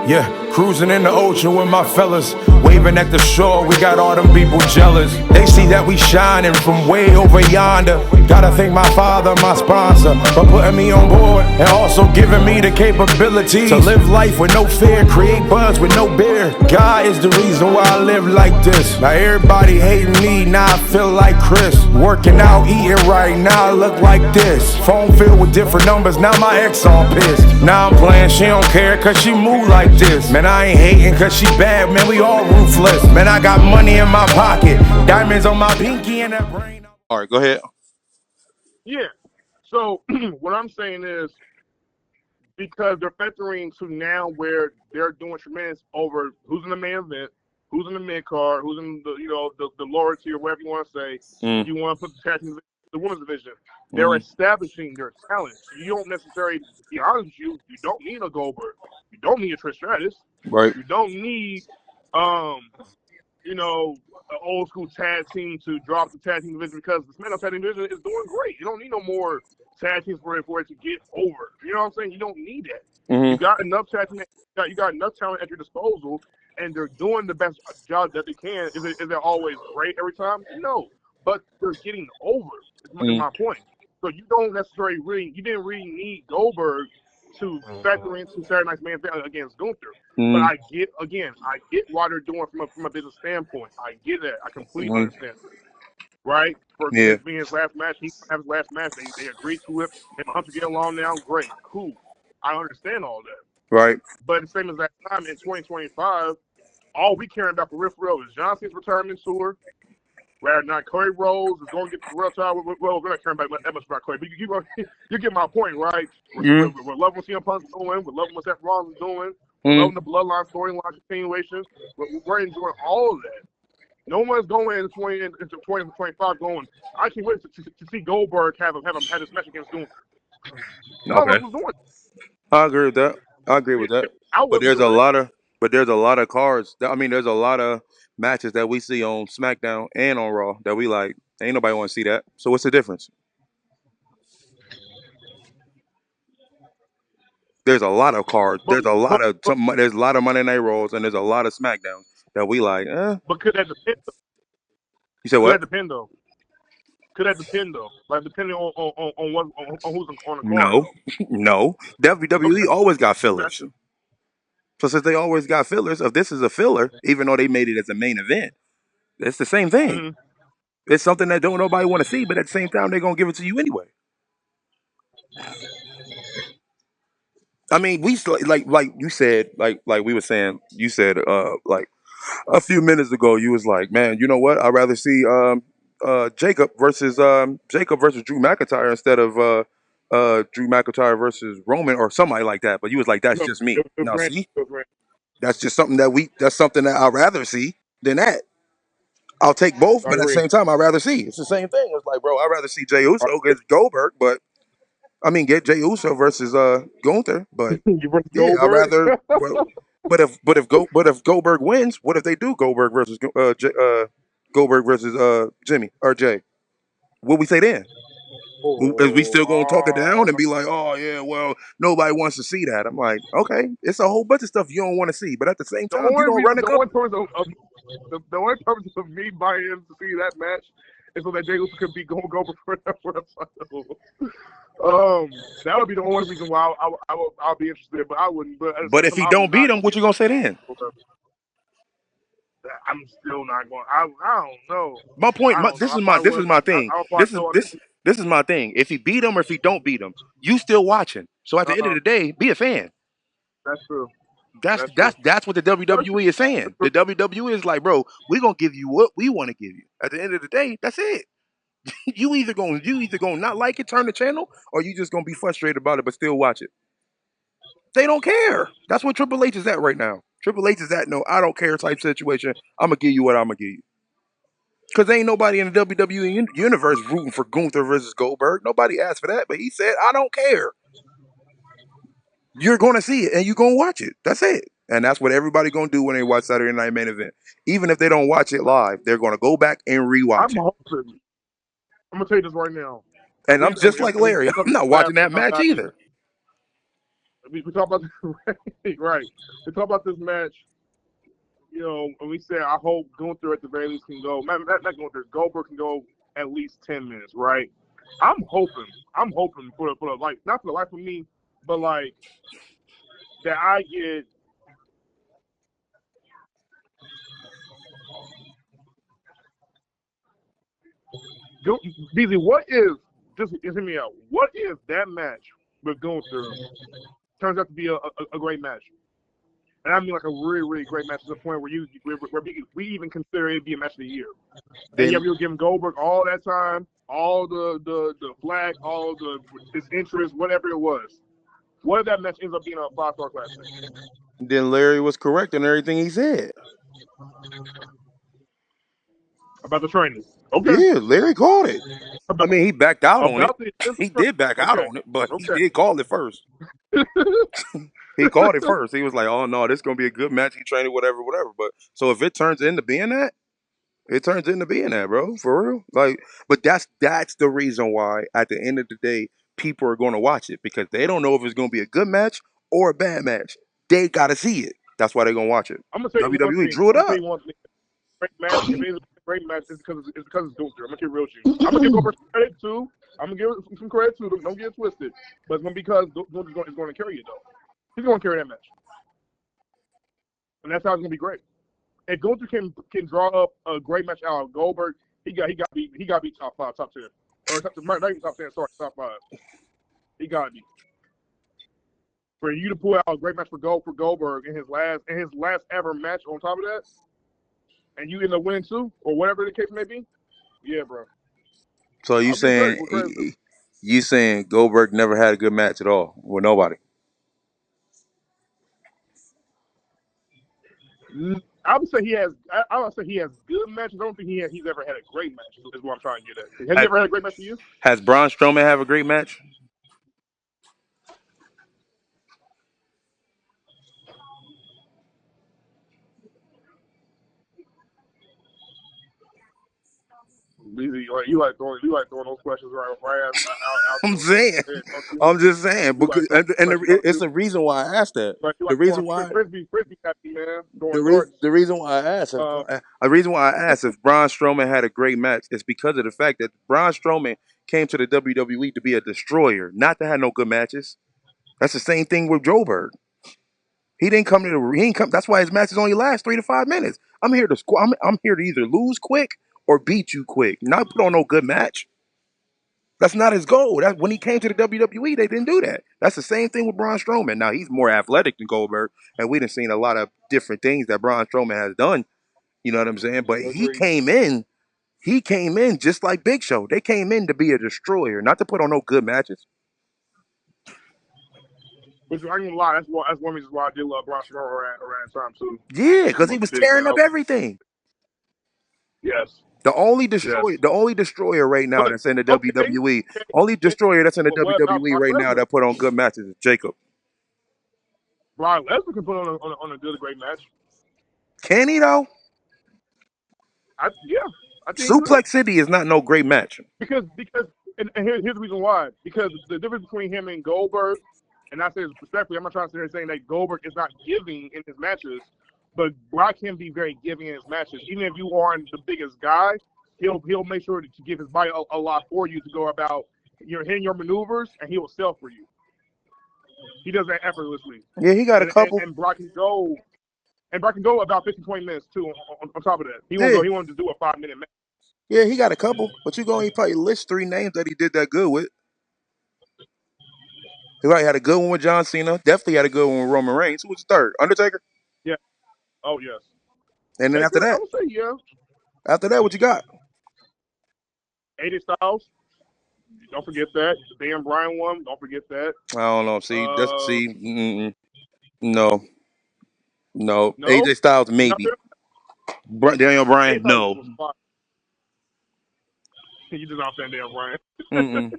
Yeah, cruising in the ocean with my fellas, waving at the shore, we got all them people jealous. They see that we shining from way over yonder. Gotta thank my father, my sponsor, for putting me on board and also giving me the capability to live life with no fear, create buzz with no beer. God is the reason why I live like this. Now everybody hating me, now I feel like Chris. Working out, eating right, now I look like this. Phone filled with different numbers, now my ex all pissed. Now I'm playing, she don't care cause she move like this. Man, I ain't hating cause she bad, man, we all ruthless. Man, I got money in my pocket, diamonds on my pinky and that brain. All right, go ahead. Yeah. So what I'm saying is, because they're factoring to now where they're doing tremendous over who's in the main event, who's in the mid card, who's in the the lower tier, whatever you want to say. If you want to put the tag team, the women's division, they're establishing their talent. So you don't necessarily, to be honest with you, you don't need a Goldberg, you don't need a Trish Stratus, Right. you don't need an old school tag team to drop the tag team division, because the SmackDown tag team division is doing great. You don't need no more tag teams for it to get over. You know what I'm saying? You don't need that. You got enough tag team, you got enough talent at your disposal, and they're doing the best job that they can. Is it always great every time? No, but they're getting over. Is my point. So you don't necessarily you didn't really need Goldberg to factor into Saturday Night's main event against Gunther. But I get why they're doing from a business standpoint. I get that. I completely understand. Right? For it being his last match, he have his last match. They agreed to it. Him and Hunter get along now. Great, cool. I understand all that. Right. But the same as that time in 2025, all we caring about for real is John Cena's retirement tour. Rather not Cody Rhodes is going to get the world title. Well, we're not caring about that much about Cody, but you get my point, right? We're loving what CM Punk's doing. We're loving what Seth Rollins is doing. We're loving the Bloodline storyline continuation. We're enjoying all of that. No one's going into 2025 going, I can't wait to see Goldberg have this match against Gunther. Okay. I agree with that. But there's a lot of cards. I mean, there's a lot of matches that we see on SmackDown and on Raw that we like. Ain't nobody want to see that. So what's the difference? There's a lot of cards. There's a lot of Monday Night Raws and there's a lot of SmackDowns that we like. But could that depend? You said what? Could that depend though? Like depending on who's on the card. No. WWE always got fillers. So since they always got fillers, if this is a filler, even though they made it as a main event, it's the same thing. It's something that don't nobody want to see, but at the same time, they're gonna give it to you anyway. I mean, we like you said, like we were saying, you said like a few minutes ago, you was like, man, you know what? I'd rather see Jacob versus Drew McIntyre instead of Drew McIntyre versus Roman or somebody like that. But you was like, that's just me. Now see, that's just something that's something that I'd rather see than that. I'll take both, but at the same time, I'd rather see. It's the same thing. It's like, bro, I'd rather see Jey Uso against Goldberg, but I mean, get Jey Uso versus Gunther, but yeah, I'd rather. But if Goldberg wins, what if they do Goldberg versus Jimmy or Jay? What we say then? Is we still gonna talk it down and be like, oh yeah, well nobody wants to see that? I'm like, okay, it's a whole bunch of stuff you don't want to see, but at the same time, you don't run the only purpose of me buying in to see that match is so that Jey Uso could be going for the title. That would be the only reason why I'll be interested, but I wouldn't. But if he don't beat him, what you gonna say then? I'm still not going. I don't know. My point. This is my thing. This is my thing. If he beat him or if he don't beat him, you still watching. So at the end of the day, be a fan. That's true. That's what the WWE is saying. The WWE is like, bro, we're gonna give you what we want to give you. At the end of the day, that's it. you either gonna not like it, turn the channel, or you just gonna be frustrated about it but still watch it. They don't care. That's what Triple H is at right now. Triple H is at no, I don't care type situation. I'm gonna give you what I'm gonna give you. Because ain't nobody in the WWE universe rooting for Gunther versus Goldberg. Nobody asked for that, but he said, I don't care. You're gonna see it and you're gonna watch it. That's it. And that's what everybody gonna do when they watch Saturday Night Main Event. Even if they don't watch it live, they're gonna go back and rewatch it. I'm gonna tell you this right now. And I'm just like Larry. I'm not watching that match either. we talk about right. We talk about this match. And we said I hope Gunther at the very least can go. Not Gunther. Goldberg can go at least 10 minutes, right? I'm hoping for the like, not for the life of me, but like that I get. DZ, what if, just hear me out, what if that match with Gunther turns out to be a great match? And I mean like a really, really great match to the point where we even consider it to be a match of the year. And yeah, we were giving Goldberg all that time, all the flag, all his interest, whatever it was. What if that match ends up being a 5-star classic? Then Larry was correct in everything he said. About the training. Okay. Yeah, Larry called it. I mean, he backed out on it. He did back out on it, but he did call it first. He called it first. He was like, "Oh no, this is gonna be a good match. He trained it, whatever, whatever." But so if it turns into being that, it turns into being that, bro, for real. Like, but that's the reason why at the end of the day, people are going to watch it because they don't know if it's going to be a good match or a bad match. They got to see it. That's why they're going to watch it. I'm gonna tell you WWE drew it up. Great match. If it's a great match, it's because it's Gunther. I'm gonna keep real with you. I'm gonna give Goldberg credit too. I'm gonna give some credit too. Don't get it twisted. But it's gonna be because Gunther's going to carry it though. He's going to carry that match, and that's how it's gonna be great. If Gunther can draw up a great match out of Goldberg, he got to be top 5, top 10, or not even top 10. Sorry, top 5. He got to be. For you to pull out a great match for Goldberg in his last ever match on top of that, and you end up winning too, or whatever the case may be, yeah, bro. So you saying Goldberg never had a good match at all with nobody? I would say he has. I would say he has good matches. I don't think he's ever had a great match. Is what I'm trying to get at. Has he ever had a great match for you? Has Braun Strowman have a great match? You like throwing those questions right out. I'm just saying because it's the reason why I asked that. The reason why frisbee happy, man. the reason why I asked if Braun Strowman had a great match is because of the fact that Braun Strowman came to the WWE to be a destroyer, not to have no good matches. That's the same thing with Goldberg. He didn't come to the. He didn't come. That's why his matches only last 3 to 5 minutes. I'm here to score. I'm here to either lose quick or beat you quick. Not put on no good match. That's not his goal. That when he came to the WWE, they didn't do that. That's the same thing with Braun Strowman. Now he's more athletic than Goldberg, and we done seen a lot of different things that Braun Strowman has done. You know what I'm saying? But he came in. He came in just like Big Show. They came in to be a destroyer, not to put on no good matches. Which I ain't gonna lie, that's one reason why I did love Braun Strowman around time too. Yeah, because he was tearing up everything. Yes. The only destroyer right now that's in the WWE, only destroyer that's in the WWE right now that put on good matches is Jacob. Brock Lesnar can put on a good, great match. Can he though? I think Suplex City is not no great match. Because and here's the reason why. Because the difference between him and Goldberg, and I say this respectfully, I'm not trying to sit here saying that Goldberg is not giving in his matches, but Brock can be very giving in his matches. Even if you aren't the biggest guy, he'll make sure to give his body a lot for you to go about hitting your maneuvers, and he will sell for you. He does that effortlessly. Yeah, he got a couple. And Brock can go. And Brock can go about 15, 20 minutes too. On top of that, he won't just do a 5-minute match. Yeah, he got a couple, but you he probably list 3 names that he did that good with. He probably had a good one with John Cena. Definitely had a good one with Roman Reigns. Who was the third? Undertaker? Yeah. Oh, yes. And then after that? I would say, yeah. After that, what you got? AJ Styles. Don't forget that. The Dan Bryan one. Don't forget that. I don't know. No. AJ Styles, maybe. Daniel Bryan, no. You just not saying Daniel Bryan.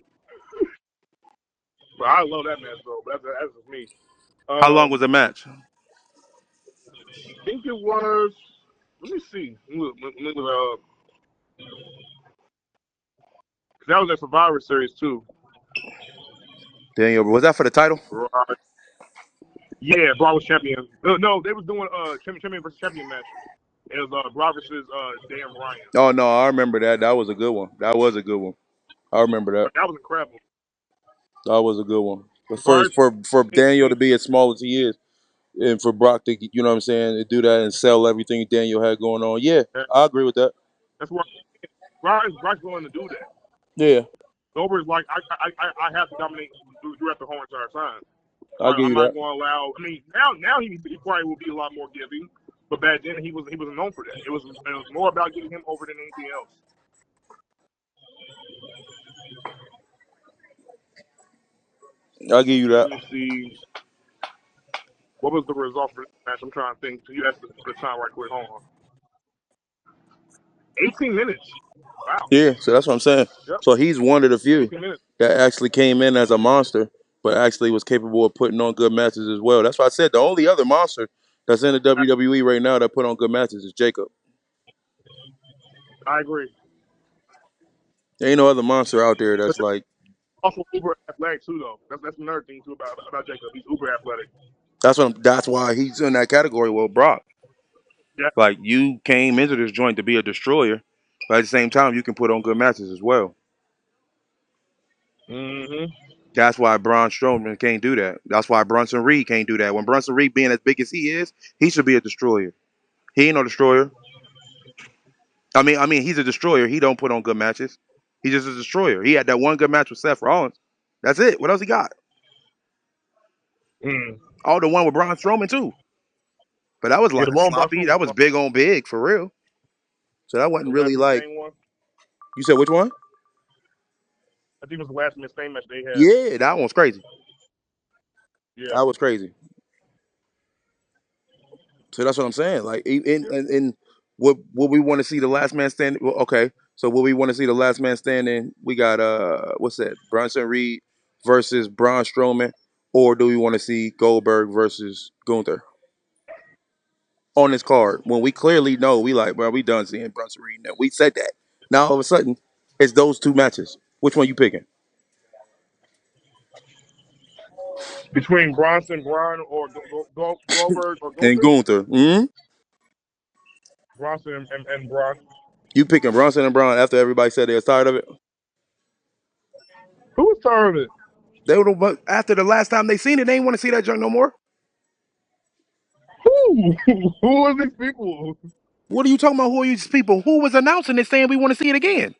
But I love that match, though. That's just me. How long was the match? I think it was. Let me see. That was a Survivor Series too. Daniel, was that for the title? Right. Yeah, Brock was champion. No, they was doing champion versus champion match. It was Brock versus Dan Bryan. Oh no, I remember that. That was a good one. That was a good one. I remember that. That was incredible. That was a good one. But Bryan, first, for Daniel to be as small as he is, and for Brock to, you know what I'm saying, to do that and sell everything Daniel had going on. Yeah, I agree with that. that's why Brock's willing to do that. Yeah, Goldberg's like, I have to dominate throughout the whole entire time. I'll give I'm you not that. going to allow. I mean, now he probably will be a lot more giving, but back then he wasn't known for that. It was more about getting him over than anything else. I'll give you that. Let me see. What was the result for this match? I'm trying to think. You have the time right quick. Hold on. 18 minutes. Wow. Yeah, so that's what I'm saying. Yep. So he's one of the few 18 minutes. that actually came in as a monster, but actually was capable of putting on good matches as well. That's why I said the only other monster that's in the WWE right now that put on good matches is Jacob. I agree. There ain't no other monster out there But that's like. also uber athletic too, though. That's another thing too about Jacob. He's uber athletic. That's why he's in that category with Brock. Yeah. Like, you came into this joint to be a destroyer, but at the same time you can put on good matches as well. Mm-hmm. That's why Braun Strowman can't do that. That's why Bronson Reed can't do that. When Bronson Reed being as big as he is, he should be a destroyer. He ain't no destroyer. I mean, he's a destroyer. He don't put on good matches. He's just a destroyer. He had that one good match with Seth Rollins. That's it. What else he got? Mm. Oh, the one with Braun Strowman too. But that was Yeah, like the a Roman sloppy. That was big on big for real. So that the wasn't last really Miss like. Fame one. You said which one? I think it was the last Miss Fame match they had. Yeah, that one's crazy. Yeah. That was crazy. So that's what I'm saying. Like, in what we want to see the last man standing? Well, okay, so what we want to see the last man standing? We got what's that? Bronson Reed versus Braun Strowman, or do we want to see Goldberg versus Gunther on this card? When we clearly know we like, well, we done seeing Bronson Reed. Now we said that. Now all of a sudden, it's those two matches. Which one you picking? Between Bronson, Braun, or Goldberg or And Gunther. Gunther. Bronson and Braun. You picking Bronson and Braun after everybody said they was tired of it? Who was tired of it? They would after the last time they seen it, they ain't want to see that junk no more. Who? Who are these people? What are you talking about? Who are these people? Who was announcing it saying we want to see it again?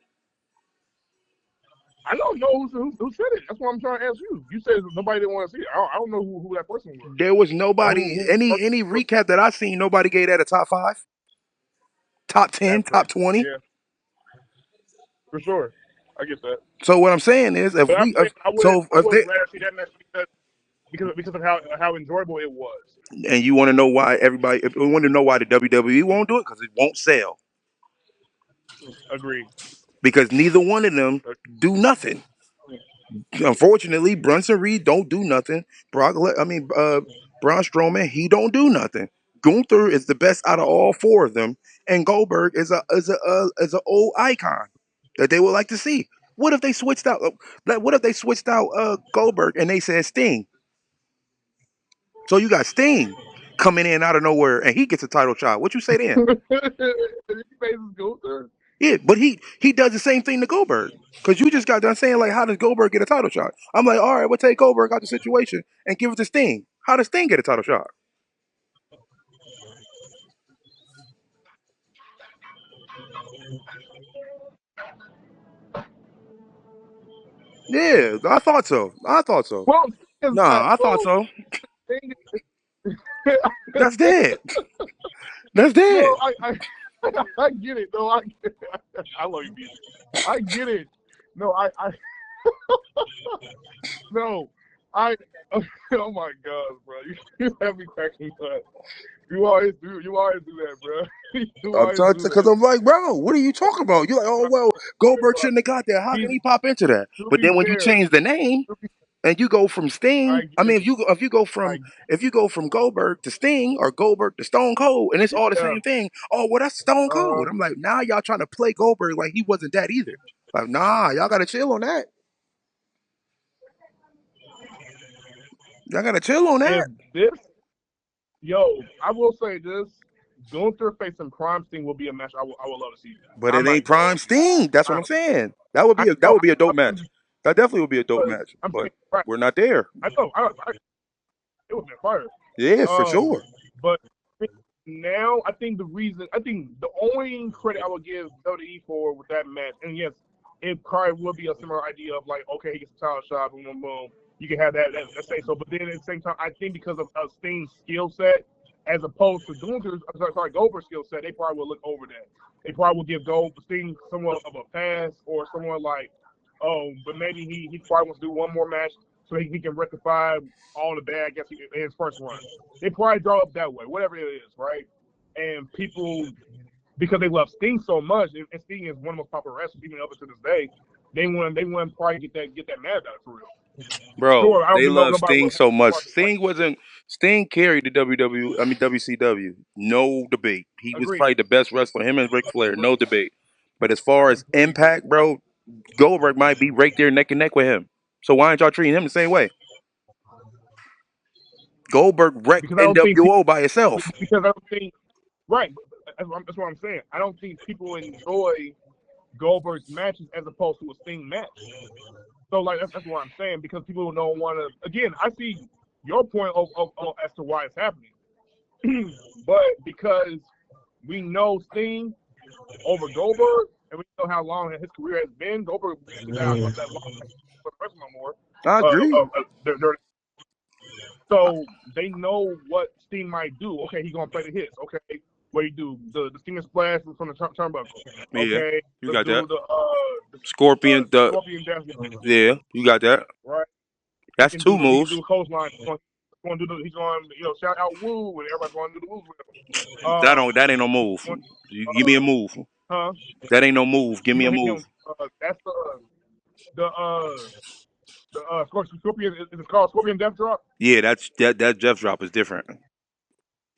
I don't know who said it. That's what I'm trying to ask you. You said nobody didn't want to see it. I don't know who that person was. There was nobody, any recap that I seen, nobody gave that a top 5, top 10, That's fair. top 20. Yeah, for sure. I get that. So what I'm saying is, But I'm saying I would rather see that match because of how enjoyable it was. and you want to know why everybody, if we want to know why the WWE won't do it, because it won't sell. Agreed. Because neither one of them do nothing. Unfortunately, Brunson Reed don't do nothing. Braun Strowman, he don't do nothing. Gunther is the best out of all 4 of them, and Goldberg is a old icon that they would like to see. What if they switched out? What if they switched out Goldberg and they said Sting? So you got Sting coming in out of nowhere, and he gets a title shot. What you say then? Yeah, but he does the same thing to Goldberg. Because you just got done saying, like, how does Goldberg get a title shot? I'm like, all right, we'll take Goldberg out the situation and give it to Sting. How does Sting get a title shot? Yeah, I thought so. Well, Nah, I thought so. That's dead. That's dead. No, I get it. No, I love you, B. I get it. No, no, oh my God, bro. You have me cracking up. You always do that, bro. I'm talking because I'm like, bro, what are you talking about? You're like, oh well, Goldberg shouldn't have got there. How can he pop into that? But then when you change the name and you go from Sting, I mean, if you go from Goldberg to Sting or Goldberg to Stone Cold, and it's all the same thing. Oh, well, that's Stone Cold. I'm like, now y'all trying to play Goldberg like he wasn't that either. Like, nah, y'all gotta chill on that. Y'all gotta chill on that. Yo, I will say this: Gunther facing Prime Sting will be a match I would love to see. But I'm it not ain't gonna Prime Sting. That's what I, I'm saying. That would I be know a dope I'm match. just, That definitely would be a dope but match. I'm But saying right. we're not there. I know it would have been fire. Yeah, for sure. But now I think the only credit I would give WWE for with that match, and yes, it probably would be a similar idea of like, okay, he gets a title shot, boom, boom, boom. You can have that say so. But then at the same time, I think because of Sting's skill set, as opposed to Goldberg's skill set, they probably will look over that. They probably will give Sting somewhat of a pass, or someone like, oh, but maybe he probably wants to do one more match so he can rectify all the bad, I guess, in his first run. They probably draw up that way, whatever it is, right? And people, because they love Sting so much, and Sting is one of the most popular wrestlers even up to this day, they want to probably get that mad about it for real. Bro, Sure, I don't they think love nobody Sting will so much. like, Sting carried the WCW. No debate. He was agree. probably the best wrestler. Him and Ric Flair, no debate. But as far as impact, bro, Goldberg might be right there neck and neck with him. So why aren't y'all treating him the same way? Goldberg wrecked Because I don't think NWO by itself. because I don't think right. That's what I'm saying. I don't think people enjoy Goldberg's matches as opposed to a Sting match. So like that's what I'm saying, because people don't want to. Again, I see your point of as to why it's happening, but because we know Sting over Goldberg, and we know how long his career has been, Goldberg is not that long for the rest no more. I agree. So they know what Sting might do. Okay, he's gonna play the hits. Okay, what he do? The Stinger splash from the turnbuckle. Okay, You got that. the Scorpion, Scorpion Death. yeah, you got that. Right. That's He two can moves. do a clothesline. He's going to do he's going to shout out woo, and everybody's going to do the moves with him. That ain't no move. You give me a move. Huh? That ain't no move. Give You me a gonna hit move. him? That's the Scorpion. Is it called Scorpion Death Drop? Yeah, that Jeff drop is different.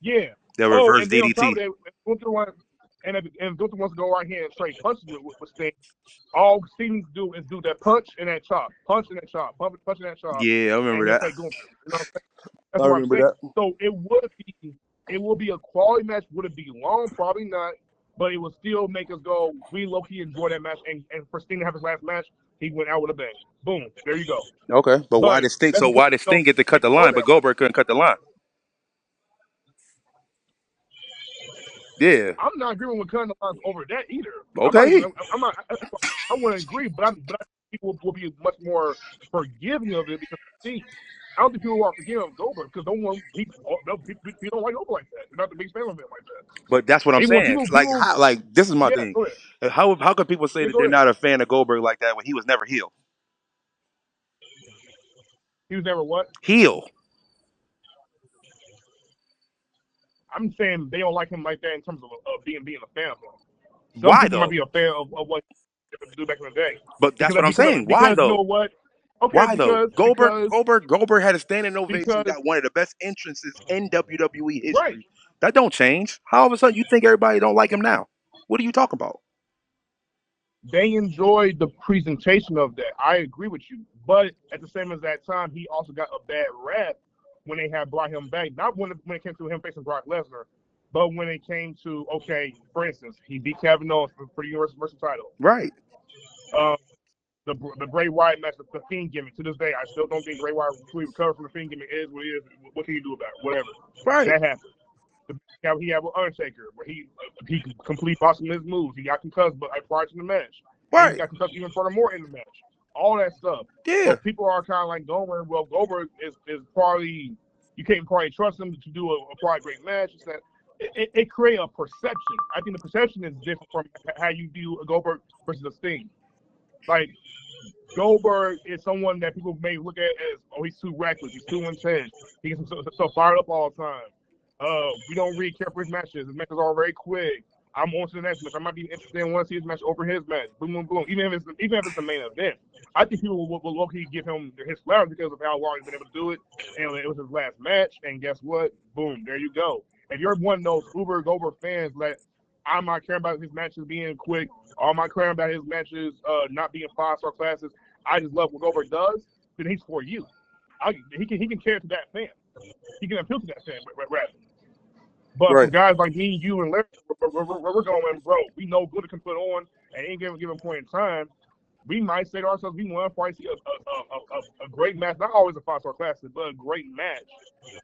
Yeah. That Oh, reverse and then on top DDT. of that, Gunther wants to go right here and trade punches with Sting. All Sting needs to do is do that punch and that chop, punch and that chop, punch and that chop. Yeah, I remember and that. Take Gunther. You know what I'm saying? That's I what I'm remember saying. that. So it will be a quality match. Would it be long? Probably not. But it will still make us go, we low-key enjoy that match. And for Sting to have his last match, he went out with a bang. Boom. There you go. Okay, but why did Sting? So why did Sting get to cut the line, but Goldberg couldn't cut the line? Yeah. I'm not agreeing with cutting the lines over that either. Okay. I'm not. I want to agree, but I think people will be much more forgiving of it because see, I don't think people are forgiving of Goldberg because people don't like Goldberg like that. They're not the big fan of him like that. But that's what I'm saying. This is my thing. Go ahead. How could people say that they're not a fan of Goldberg like that when he was never heel? He was never what? Heel. I'm saying they don't like him like that in terms of being a fan of him. Why people though? might be a fan of what he do back in the day. But that's what I'm saying. Why though? You know what? Okay, why though? Goldberg had a standing ovation, got one of the best entrances in WWE history. Right. That don't change. How all of a sudden you think everybody don't like him now? What are you talking about? They enjoyed the presentation of that. I agree with you. But at the same as that time, he also got a bad rap when they had brought him back. Not when it came to him facing Brock Lesnar, but when it came to, okay, for instance, he beat Kevin Owens for the Universal title. Right. The Bray Wyatt match, the Fiend gimmick. To this day, I still don't think Bray Wyatt fully recovered from the Fiend gimmick. It is what it is. What can you do about it? Whatever. Right. That happened. He had with Undertaker, where he completely botched his moves. He got concussed, but prior to the match, right. He got concussed even furthermore in the match. All that stuff. Yeah. So people are kind of like going, well, Goldberg is probably, you can't probably trust him to do a probably great match. It creates a perception. I think the perception is different from how you view a Goldberg versus a Sting. Like, Goldberg is someone that people may look at as, oh, he's too reckless, he's too intense, he gets himself fired up all the time. We don't really care for his matches. His matches are very quick. I'm on to the next match. I might be interested in want to see his match over his match. Boom, boom, boom. Even if it's the main event, I think people will low-key give him his flowers because of how long he's been able to do it. And it was his last match. And guess what? Boom, there you go. If you're one of those uber Goldberg fans that I'm not caring about his matches being quick, I'm not caring about his matches not being 5-star classes, I just love what Goldberg does, then he's for you. He can cater to that fan. He can appeal to that fan, rather. But for Right. guys like me, you, and Larry, we're going, bro. We know good it can put on at any given point in time. We might say to ourselves, we want to probably see a great match, not always a 5-star classic, but a great match,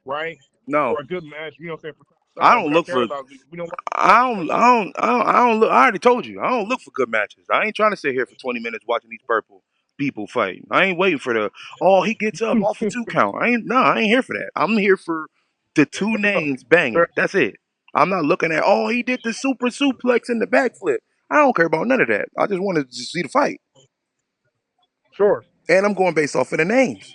right? No, Or a good match, you know what I'm saying, for I time. don't What I look care for. about, we don't want I to don't. I don't. I don't. I don't look. I already told you. I don't look for good matches. I ain't trying to sit here for 20 minutes watching these purple people fight. I ain't waiting for the. Oh, he gets up off a 2 count. I ain't. No, I ain't here for that. I'm here for the two names banging. That's it. I'm not looking at. Oh, he did the super suplex and the backflip. I don't care about none of that. I just want to see the fight, Sure. and I'm going based off of the names.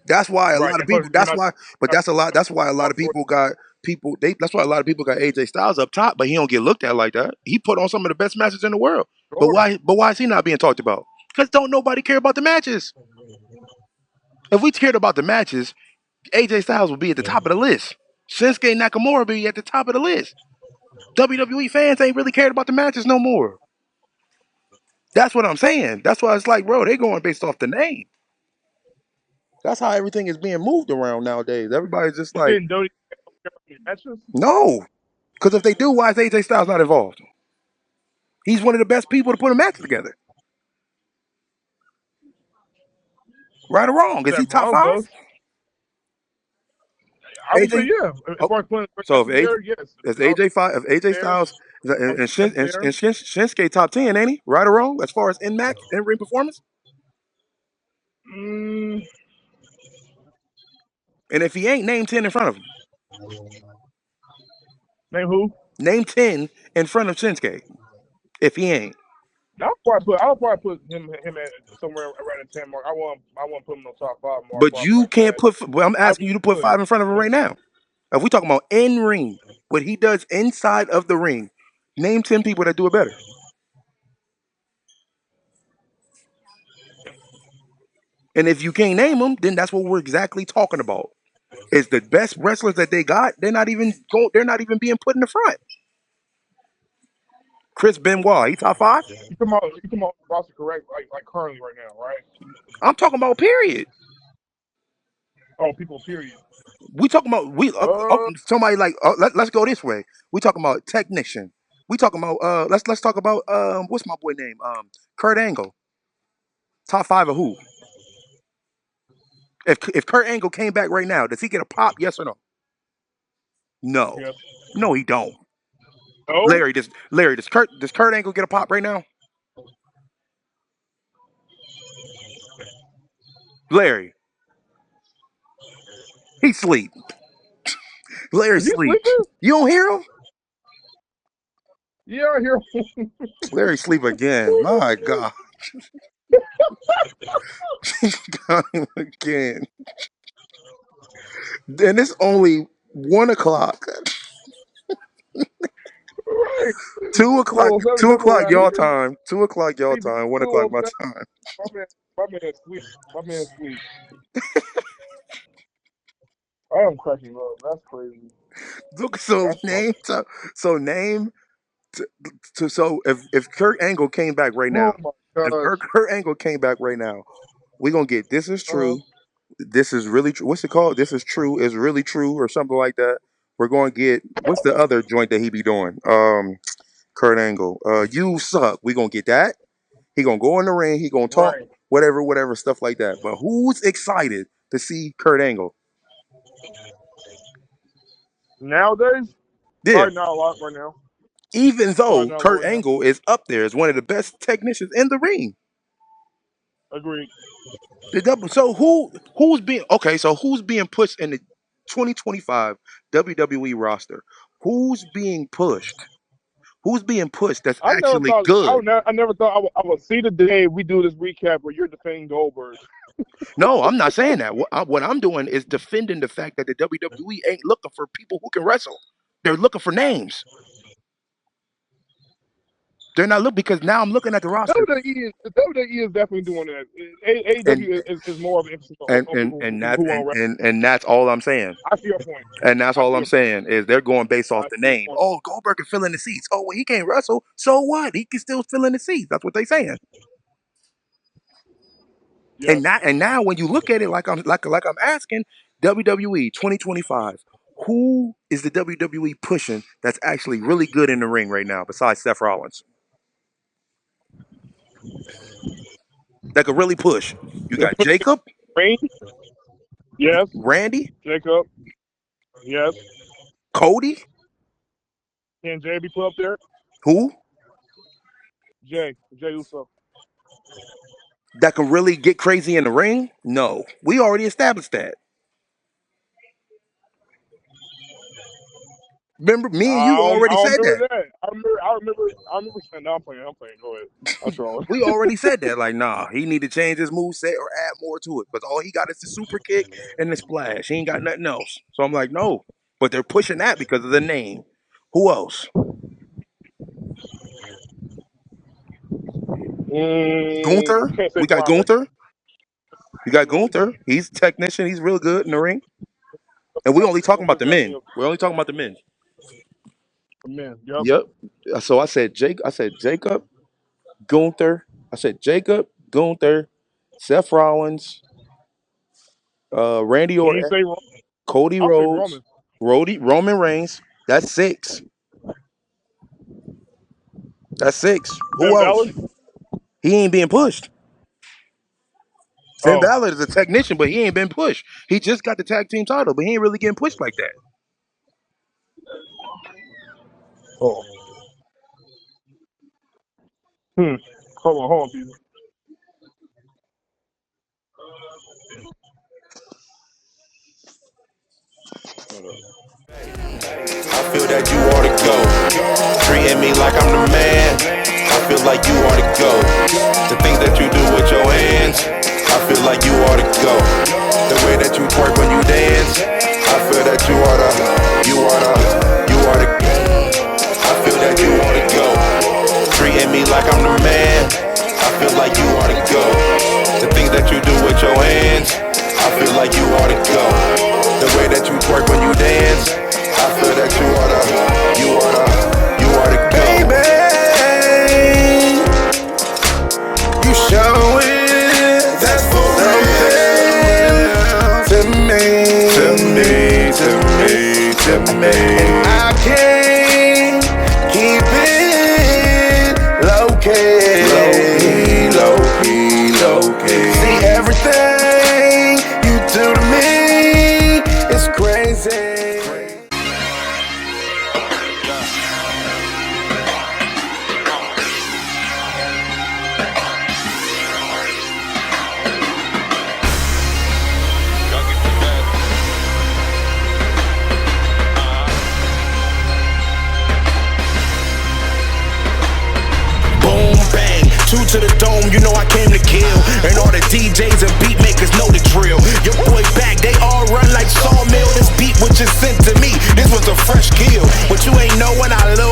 That's why a Right. lot of And plus, people. you're That's not why. But that's a lot. That's why a lot off of short. people got people. That's why a lot of people got AJ Styles up top, but he don't get looked at like that. He put on some of the best matches in the world. But Sure. why? But why is he not being talked about? Because don't nobody care about the matches. If we cared about the matches, AJ Styles would be at the top of the list. Shinsuke Nakamura would be at the top of the list. WWE fans ain't really cared about the matches no more. That's what I'm saying. That's why it's like, bro, they going based off the name. That's how everything is being moved around nowadays. Everybody's just You like, saying Dodie matches? no. Because if they do, why is AJ Styles not involved? He's one of the best people to put a match together. Right or wrong? Is Is he that top wrong, five? though? I would say, AJ? yeah. As Oh, far as putting so if matches AJ, there, yes. if I'll AJ five, if AJ there. Styles I'll and, that's there. Shinsuke top 10, ain't he? Right or wrong? As far as in match in ring performance. Mm, And if he ain't, name 10 in front of him. name who? Name 10 in front of Shinsuke. If he ain't. I'll probably put him at somewhere around the 10 mark. I want to put him on the top 5 mark But before I you put can't that. put. Well, I'm I asking you to put would. 5 in front of him right now. If we talking about in ring, what he does inside of the ring, name 10 people that do it better. And if you can't name them, then that's what we're exactly talking about. Is the best wrestlers that they got? They're not even going. They're not even being put in the front. Chris Benoit, he top 5. You come out roster correct like currently right now, right? I'm talking about period. Oh, people. Period. We talking about Uh, somebody like let's go this way. We talking about technician. We talking about let's talk about what's my boy name Kurt Angle. Top 5 of who? If Kurt Angle came back right now, does he get a pop? Yes or no? No, yes. no, he don't. No. Larry does Kurt Angle get a pop right now? Larry, he sleep. Larry Is he sleep. sleeping? You don't hear him? Yeah, I hear him. Larry sleep again. My God, he got him again. And it's only 1 o'clock. Right. 2 o'clock. 2:07 Two something o'clock around y'all here. time. 2 o'clock y'all Hey, dude, time. 1 o'clock my 2:07. time. My man sleep. My man sleep. I am cracking up. That's crazy. Look, so That's funny. name. So name. So if Kurt Angle came back right Oh now, my if gosh. Kurt Angle came back right now, we gonna get this is Uh, true. This is really true. What's it called? This is true. Is really true or something like that. We're going to get what's the other joint that he be doing? Kurt Angle. You suck. We gonna get that. He gonna go in the ring. He gonna talk right. whatever stuff like that. But who's excited to see Kurt Angle? Nowadays, Yeah. probably not a lot right now. Even Probably though not a lot Kurt right now. Angle is up there as one of the best technicians in the ring. Agreed. So who's being okay? So who's being pushed in the 2025 WWE roster? Who's being pushed? Who's being pushed? That's I never actually thought good. I never thought I would see the day we do this recap where you're defending Goldberg. No, I'm not saying that. What I'm doing is defending the fact that the WWE ain't looking for people who can wrestle. They're looking for names. They're not looking because now I'm looking at the roster, WWE is definitely doing that. and AEW is more of an emphasis on people who want to wrestle. and that's all I'm saying. I see your point. And that's I all see I'm your point. saying is they're going based off I the see your name. point. Oh, Goldberg can fill in the seats. Oh, well, he can't wrestle. So what? He can still fill in the seats. That's what they saying. Yes. And now when you look at it like I'm asking WWE 2025, Who is the WWE pushing that's actually really good in the ring right now besides Seth Rollins? That could really push. You got Jacob, Randy? Yes. Randy, Jacob? Yes. Cody. Can Jay be put up there? Who? Jay Uso. That can really get crazy in the ring? No. We already established that. Remember, me and you I already don't said remember that. that. I remember saying, no, I'm playing. Go ahead. I'm trolling. We already said that. Like, nah, he need to change his move set or add more to it. Because all he got is the super kick and the splash. He ain't got nothing else. So I'm like, no. But they're pushing that because of the name. Who else? Gunther. Can't say We got Pryor. Gunther. You got Gunther. He's a technician. He's real good in the ring. And we only talking about the men. We're only talking about the men. Men. Yep. Yep. So I said Jacob, Gunther. I said Jacob, Gunther, Seth Rollins, Randy Can you Orton, say Cody I'll say Rhodes, Roman Reigns. That's 6. That's 6. Who Finn else? Balor? He ain't being pushed. Finn Oh. Balor is a technician, but he ain't been pushed. He just got the tag team title, but he ain't really getting pushed like that. Oh. Hold on, people. I feel that you ought to go. Treating me like I'm the man. I feel like you ought to go. The things that you do with your hands, I feel like you ought to go. The way that you twerk when you dance, I feel that you ought to go. I feel that you ought to go. Treating me like I'm the man. I feel like you ought to go. The things that you do with your hands, I feel like you ought to go. The way that you twerk when you dance, I feel that you ought to go. Baby, you showing that's for real to me. And I can't keep it low key. See, everything you do to me is crazy. To the dome, you know I came to kill. And all the DJs and beat makers know the drill. Your boy back, they all run like sawmill. This beat was just sent to me, this was a fresh kill. But you ain't know when I look